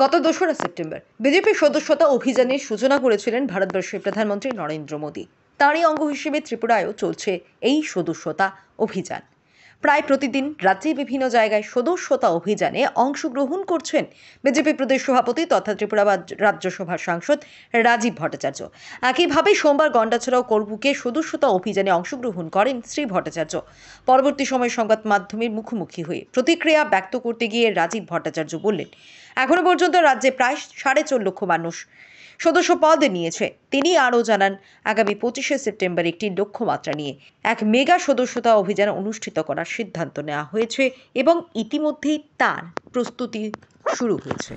গত 2রা সেপ্টেম্বর বিজেপির সদস্যতা অভিযানের সূচনা করেছিলেন ভারতবর্ষের প্রধানমন্ত্রী নরেন্দ্র মোদী। তারই অঙ্গ হিসেবে ত্রিপুরায়ও চলছে এই সদস্যতা অভিযান। প্রায় প্রতিদিন রাজ্যে বিভিন্ন জায়গায় সদস্যতা অভিযানে অংশগ্রহণ করছেন বিজেপি প্রদেশ সভাপতি তথা ত্রিপুরা রাজ্যসভার সাংসদ রাজীব ভট্টাচার্য। একইভাবে সোমবার গন্ডাছড়া ও করবুকে সদস্যতা অভিযানে অংশগ্রহণ করেন শ্রী ভট্টাচার্য। পরবর্তী সময়ে সংবাদ মাধ্যমের মুখোমুখি হয়ে প্রতিক্রিয়া ব্যক্ত করতে গিয়ে রাজীব ভট্টাচার্য বললেন, এখনো পর্যন্ত রাজ্যে প্রায় 4.5 লক্ষ মানুষ সদস্য পদ নিয়েছে। তিনি আরও জানান, আগামী 25শে সেপ্টেম্বর একটি লক্ষ্যমাত্রা নিয়ে এক মেগা সদস্যতা অভিযান অনুষ্ঠিত করার সিদ্ধান্ত নেওয়া হয়েছে এবং ইতিমধ্যেই তার প্রস্তুতি শুরু হয়েছে।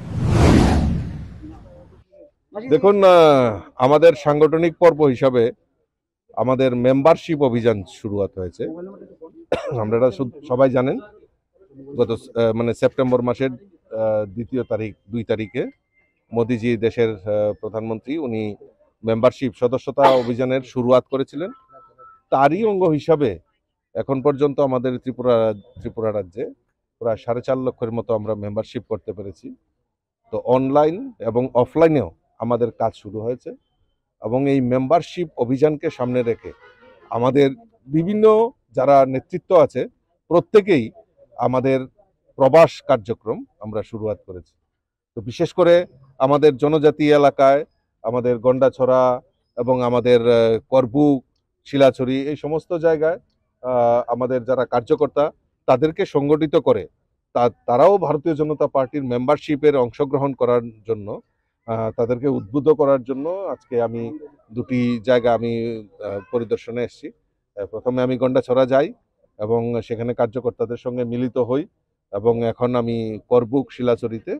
দেখুন, আমাদের সাংগঠনিক পর্ব হিসাবে আমাদের মেম্বারশিপ অভিযান শুরুয়াত হয়েছে। আপনারা সবাই জানেন, গত সেপ্টেম্বর মাসের 2 তারিখে মোদিজি দেশের প্রধানমন্ত্রী উনি মেম্বারশিপ সদস্যতা অভিযানের শুরুয়াত করেছিলেন। তারই অঙ্গ হিসাবে এখন পর্যন্ত আমাদের ত্রিপুরা রাজ্যে প্রায় 4.5 লক্ষের মতো আমরা মেম্বারশিপ করতে পেরেছি। তো অনলাইন এবং অফলাইনেও আমাদের কাজ শুরু হয়েছে এবং এই মেম্বারশিপ অভিযানকে সামনে রেখে আমাদের বিভিন্ন যারা নেতৃত্ব আছে প্রত্যেকেই আমাদের প্রবাস কার্যক্রম আমরা শুরুয়াত করেছি। তো বিশেষ করে আমাদের জনজাতি এলাকায়, আমাদের গন্ডাছড়া এবং আমাদের করবুক, শিলাছড়ি, এই সমস্ত জায়গায় আমাদের যারা কার্যকর্তা তাদেরকে সংগঠিত করে তারাও ভারতীয় জনতা পার্টির মেম্বারশিপের অংশগ্রহণ করার জন্য, তাদেরকে উদ্বুদ্ধ করার জন্য আজকে আমি 2টি জায়গা আমি পরিদর্শনে এসেছি। প্রথমে আমি গন্ডাছড়া যাই এবং সেখানে কার্যকর্তাদের সঙ্গে মিলিত হই এবং এখন আমি করবুক, শিলাছড়িতে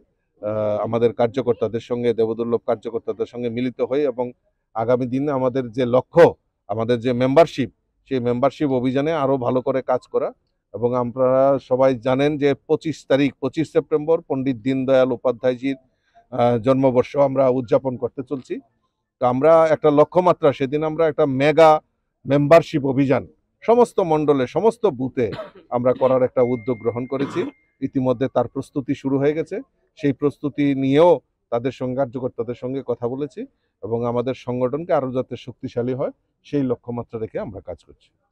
আমাদের কার্যকর্তাদের সঙ্গে, দেবদুর্লভ কার্যকর্তাদের সঙ্গে মিলিত হই এবং আগামী দিনে আমাদের যে লক্ষ্য, আমাদের যে মেম্বারশিপ, সেই মেম্বারশিপ অভিযানে আরও ভালো করে কাজ করা। এবং আপনারা সবাই জানেন যে 25 সেপ্টেম্বর পণ্ডিত দীনদয়াল উপাধ্যায়জির জন্মবর্ষ আমরা উদযাপন করতে চলছি। তো আমরা একটা লক্ষ্যমাত্রা, সেদিন আমরা একটা মেগা মেম্বারশিপ অভিযান সমস্ত মণ্ডলে, সমস্ত বুথে আমরা করার একটা উদ্যোগ গ্রহণ করেছি। ইতিমধ্যে তার প্রস্তুতি শুরু হয়ে গেছে। সেই প্রস্তুতি নিয়েও তাদের সঙ্গে, কার্যকর্তাদের সঙ্গে কথা বলেছি এবং আমাদের সংগঠনকে আরও যাতে শক্তিশালী হয় সেই লক্ষ্যমাত্রা রেখে আমরা কাজ করছি।